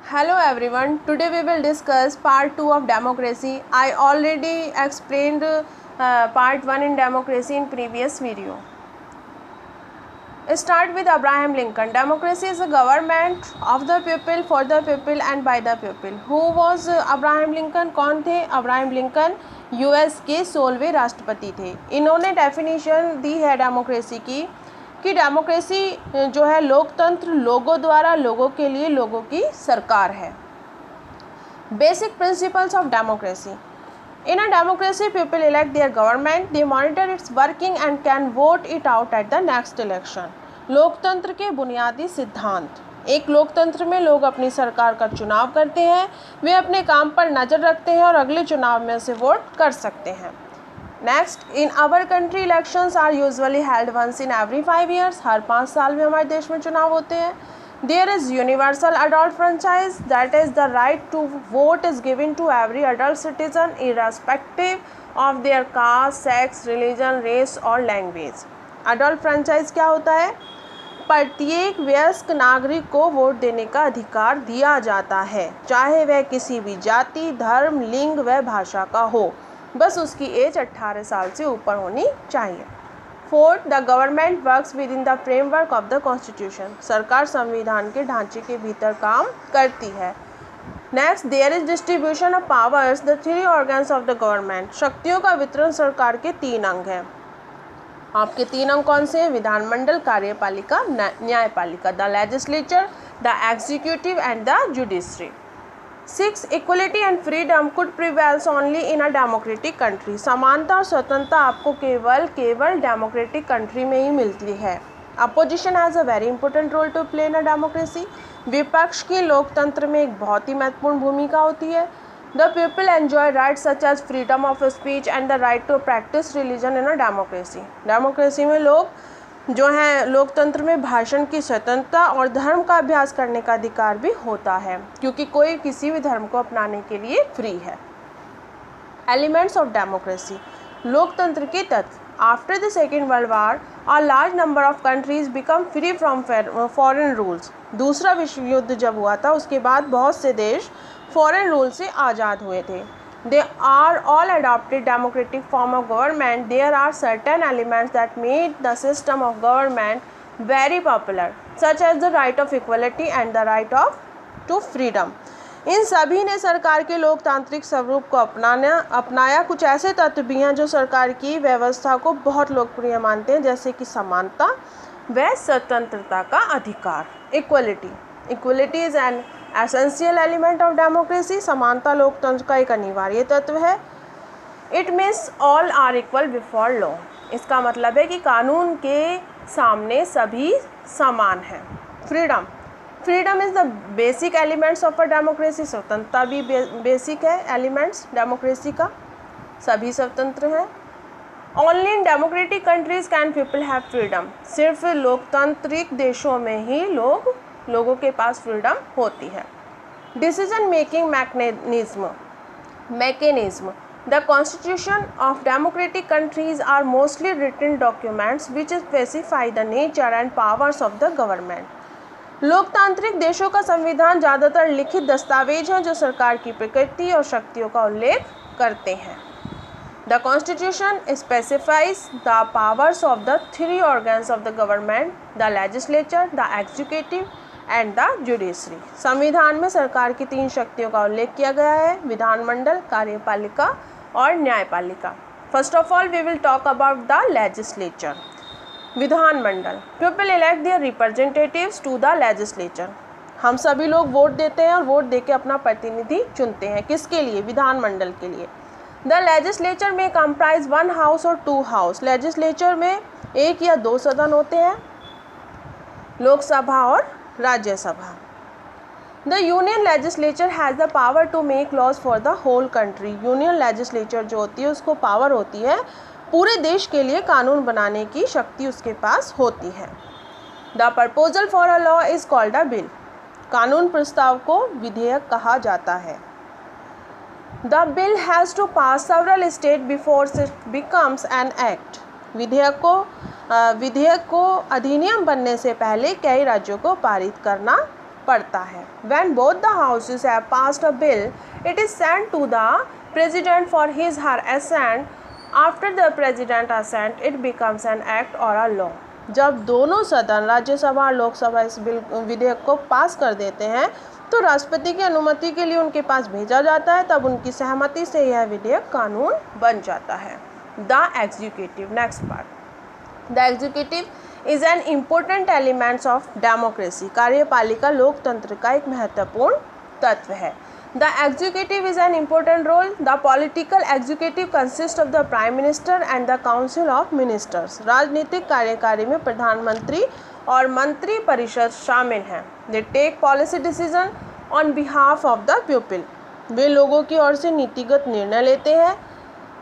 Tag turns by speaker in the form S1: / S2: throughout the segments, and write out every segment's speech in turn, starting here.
S1: Hello everyone, today we will discuss part 2 of democracy. I already explained part 1 in democracy in previous video. Start with Abraham Lincoln. Democracy is a government of the people, for the people and by the people. Who was Abraham Lincoln? कौन थे Abraham Lincoln? US के 16वें राष्ट्रपति थे. इन्होंने definition दी है democracy की कि democracy जो है लोकतंत्र, लोगों द्वारा, लोगों के लिए, लोगों की सरकार है. Basic principles of democracy. In a democracy, people elect their government, they monitor its working and can vote it out at the next election. लोकतंत्र के बुनियादी सिद्धांत. एक लोकतंत्र में लोग अपनी सरकार का चुनाव करते हैं, वे अपने काम पर नज़र रखते हैं और अगले चुनाव में उसे वोट कर सकते हैं. Next, in our country elections are usually held once in every 5 years. हर 5 साल में हमारे देश में चुनाव होते हैं. There is universal adult franchise, that is the right to vote is given to every adult citizen irrespective of their caste, sex, religion, race or language. Adult franchise क्या होता है? प्रत्येक वयस्क नागरिक को वोट देने का अधिकार दिया जाता है, चाहे वह किसी भी जाति, धर्म, लिंग व भाषा का हो, बस उसकी एज 18 साल से ऊपर होनी चाहिए. Fourth, the government works within the framework of the constitution. सरकार संविधान के ढांचे के भीतर काम करती है. Next, there is distribution of powers, the 3 organs of the government. शक्तियों का वितरण सरकार के 3 अंग हैं. आपके 3 अंग कौन से हैं? विधानमंडल, कार्यपालिका, न्यायपालिका. The legislature, the executive and the judiciary. 6. Equality and freedom could prevails only in a democratic country. समानता और स्वतंत्रता आपको केवल डेमोक्रेटिक कंट्री में ही मिलती है. Opposition has a very important role to play in a democracy. विपक्ष की लोकतंत्र में एक बहुत ही महत्वपूर्ण भूमिका होती है. The people enjoy rights such as freedom of speech and the right to practice religion in a democracy. Democracy में लोग जो हैं लोकतंत्र में भाषण की स्वतंत्रता और धर्म का अभ्यास करने का अधिकार भी होता है, क्योंकि कोई किसी भी धर्म को अपनाने के लिए फ्री है. Elements of democracy. लोकतंत्र के तत्व. After the second world war a large number of countries become free from foreign rules. दूसरा विश्व युद्ध जब हुआ था उसके बाद बहुत से देश फॉरेन रूल से आज़ाद हुए थे. They are all adopted democratic form of government. There are certain elements that made the system of government very popular, such as the right of equality and the right to freedom. इन सभी ने सरकार के लोकतांत्रिक स्वरूप को अपनाया. कुछ ऐसे तत्व भी हैं जो सरकार की व्यवस्था को बहुत लोकप्रिय मानते हैं, जैसे कि समानता व स्वतंत्रता का अधिकार. Equality is an essential element of democracy. समानता लोकतंत्र का एक अनिवार्य तत्व है. It means all are equal before law. इसका मतलब है कि कानून के सामने सभी समान हैं. Freedom is the basic elements of a democracy. स्वतंत्रता भी बेसिक है एलिमेंट्स डेमोक्रेसी का. सभी स्वतंत्र हैं. Only in democratic countries can people have freedom. सिर्फ लोकतांत्रिक देशों में ही लोगों के पास फ्रीडम होती है. Decision making mechanism. The constitution of democratic countries are mostly written documents which specify the nature and powers of the government. लोकतांत्रिक देशों का संविधान ज़्यादातर लिखित दस्तावेज हैं जो सरकार की प्रकृति और शक्तियों का उल्लेख करते हैं. The Constitution specifies the powers of the 3 organs of the government, the legislature, the executive and the judiciary. संविधान में सरकार की 3 शक्तियों का उल्लेख किया गया है, विधानमंडल, कार्यपालिका और न्यायपालिका. First of all, we will talk about the legislature. विधानमंडल. People elect their representatives to the legislature. हम सभी लोग वोट देते हैं और वोट देके अपना प्रतिनिधि चुनते हैं. किसके लिए? विधानमंडल के लिए. द लेजिस्लेचर में कंप्राइज 1 हाउस और 2 हाउस. लेजिस्लेचर में 1 या 2 सदन होते हैं, लोकसभा और Rajya Sabha. The union legislature has the power to make laws for the whole country. Union legislature जो होती है उसको पावर होती है, पूरे देश के लिए कानून बनाने की शक्ति उसके पास होती है. The proposal for a law is called a bill. कानून प्रस्ताव को विधेयक कहा जाता है. The bill has to pass several states before it becomes an act. विधेयक को अधिनियम बनने से पहले कई राज्यों को पारित करना पड़ता है। When both the houses have passed a bill, it is sent to the president for his her assent. After the president assent, it becomes an act or a law. जब दोनों सदन राज्यसभा और लोकसभा इस विधेयक को पास कर देते हैं तो राष्ट्रपति की अनुमति के लिए उनके पास भेजा जाता है, तब उनकी सहमति से यह विधेयक कानून बन जाता है। The executive, next part. The executive is an important elements of democracy. कार्यपालिका लोकतंत्र का एक महत्वपूर्ण तत्व है। The executive is an important role. The political executive consist of the prime minister and the council of ministers. राजनीतिक कार्यकारी में प्रधानमंत्री और मंत्री परिषद शामिल हैं। They take policy decision on behalf of the people. वे लोगों की ओर से नीतिगत निर्णय लेते हैं।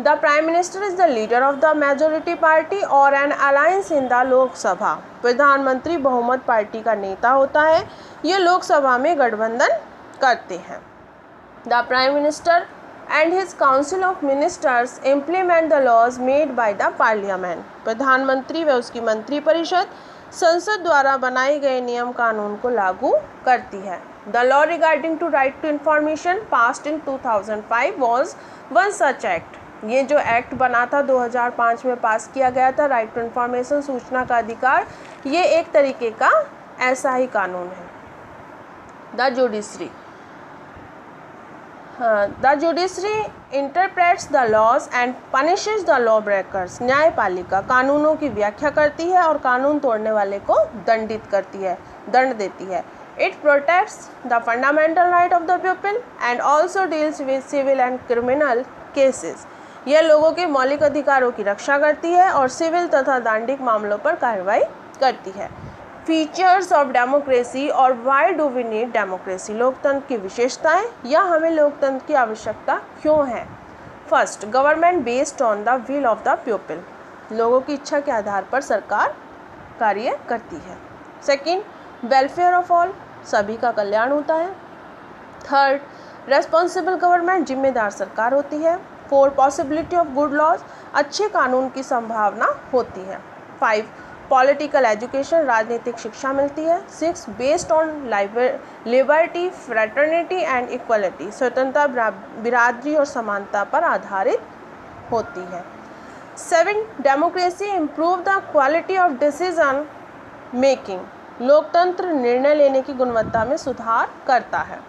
S1: The prime minister is the leader of the majority party और an alliance in the Lok Sabha. प्रधानमंत्री बहुमत पार्टी का नेता होता है। ये लोकसभा में गठबंधन करते हैं। The prime minister and his council of ministers implement the laws made by the parliament. प्रधानमंत्री व उसकी मंत्री परिषद संसद द्वारा बनाए गए नियम कानून को लागू करती है। The law regarding to right to information passed in 2005 was one such act. ये जो एक्ट बना था 2005 में पास किया गया था, राइट टू इंफॉर्मेशन, सूचना का अधिकार, ये एक तरीके का ऐसा ही कानून है। The judiciary, the judiciary interprets the laws and punishes the law breakers. न्यायपालिका कानूनों की व्याख्या करती है और कानून तोड़ने वाले को दंडित करती है, दंड देती है। It protects the fundamental right of the people and also deals with civil and criminal cases. यह लोगों के मौलिक अधिकारों की रक्षा करती है और सिविल तथा दांडिक मामलों पर कार्रवाई करती है। फीचर्स ऑफ डेमोक्रेसी और why do we need democracy. लोकतंत्र की विशेषताएं या हमें लोकतंत्र की आवश्यकता क्यों है। First, government based on the will of the people. लोगों की इच्छा के आधार पर सरकार कार्य करती है। सेकंड, वेलफेयर ऑफ ऑल, सभी का कल्याण होता है। थर्ड, रेस्पॉन्सिबल गवर्नमेंट, जिम्मेदार सरकार होती है। Four, possibility of good laws, अच्छे कानून की संभावना होती है। फाइव, पॉलिटिकल एजुकेशन, राजनीतिक शिक्षा मिलती है। Six, based on liberty, fraternity and equality, स्वतंत्रता, बिरादरी और समानता पर आधारित होती है। Seven, democracy improve the quality of decision making, लोकतंत्र निर्णय लेने की गुणवत्ता में सुधार करता है।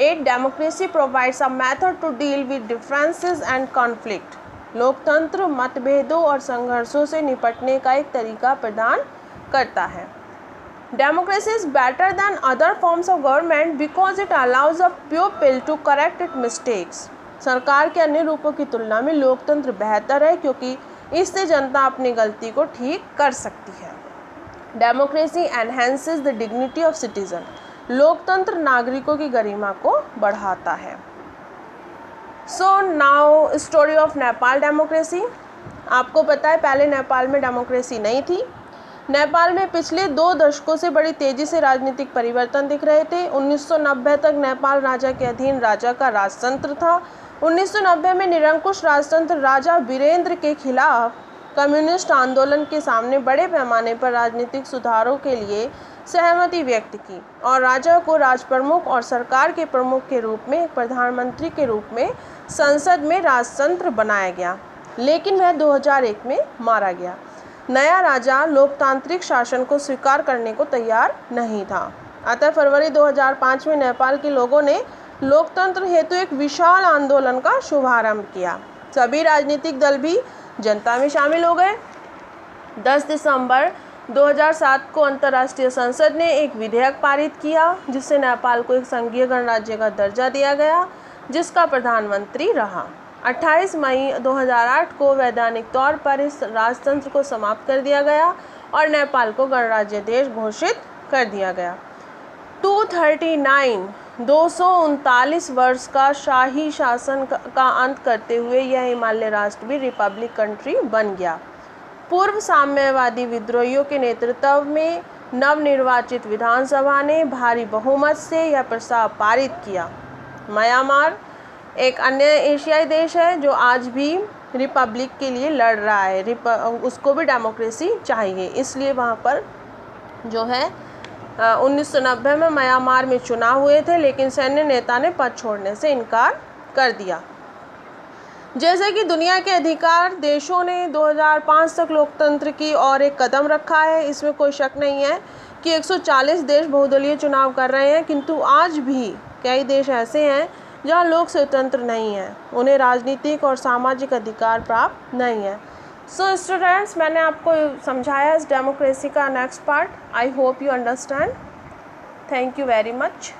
S1: 8, democracy provides a method to deal with differences and conflict, लोकतंत्र मतभेदों और संघर्षों से निपटने का एक तरीका प्रदान करता है। Democracy is better than other forms of government because it allows a people to correct it mistakes, सरकार के अन्य रूपों की तुलना में लोकतंत्र बेहतर है क्योंकि इससे जनता अपनी गलती को ठीक कर सकती है। Democracy enhances the dignity of citizen, लोकतंत्र नागरिकों की गरिमा को बढ़ाता है। So now story of Nepal democracy. आपको पता है पहले नेपाल में डेमोक्रेसी नहीं थी। नेपाल में पिछले 2 दशकों से बड़ी तेजी से राजनीतिक परिवर्तन दिख रहे थे। 1990 तक नेपाल राजा के अधीन राजा का राजतंत्र था। 1990 में निरंकुश राजतंत्र राजा वीरेंद्र के खिलाफ कम्युनिस्ट आंदोलन के सामने बड़े पैमाने पर राजनीतिक सुधारों के लिए सहमति व्यक्त की और राजा को राजप्रमुख और सरकार के प्रमुख के रूप में एक प्रधानमंत्री के रूप में संसद में राजतंत्र बनाया गया, लेकिन वह 2001 में मारा गया। नया राजा लोकतांत्रिक शासन को स्वीकार करने को तैयार नहीं था। अतः फरवरी 2005 में नेपाल के लोगों ने लोकतंत्र हेतु एक विशाल आंदोलन का शुभारंभ किया। सभी राजनीतिक दल भी जनता में शामिल हो गए। 10 दिसंबर 2007 को अंतर्राष्ट्रीय संसद ने एक विधेयक पारित किया जिससे नेपाल को एक संघीय गणराज्य का दर्जा दिया गया, जिसका प्रधानमंत्री रहा। 28 मई 2008 को वैधानिक तौर पर इस राजतंत्र को समाप्त कर दिया गया और नेपाल को गणराज्य देश घोषित कर दिया गया। 239 वर्ष का शाही शासन का अंत करते हुए यह हिमालय राष्ट्र भी रिपब्लिक कंट्री बन गया। पूर्व साम्यवादी विद्रोहियों के नेतृत्व में नवनिर्वाचित विधानसभा ने भारी बहुमत से यह प्रस्ताव पारित किया। म्यांमार एक अन्य एशियाई देश है जो आज भी रिपब्लिक के लिए लड़ रहा है। उसको भी डेमोक्रेसी चाहिए, इसलिए वहाँ पर जो है 1990 में म्यांमार में चुनाव हुए थे, लेकिन सैन्य नेता ने पद छोड़ने से इनकार कर दिया। जैसे कि दुनिया के अधिकार देशों ने 2005 तक लोकतंत्र की ओर एक कदम रखा है, इसमें कोई शक नहीं है कि 140 देश बहुदलीय चुनाव कर रहे हैं, किंतु आज भी कई देश ऐसे हैं जहां लोग स्वतंत्र नहीं हैं, उन्हें राजनीतिक और सामाजिक अधिकार प्राप्त नहीं है। सो स्टूडेंट्स, मैंने आपको समझाया इस डेमोक्रेसी का next part. I hope you understand. Thank you very much.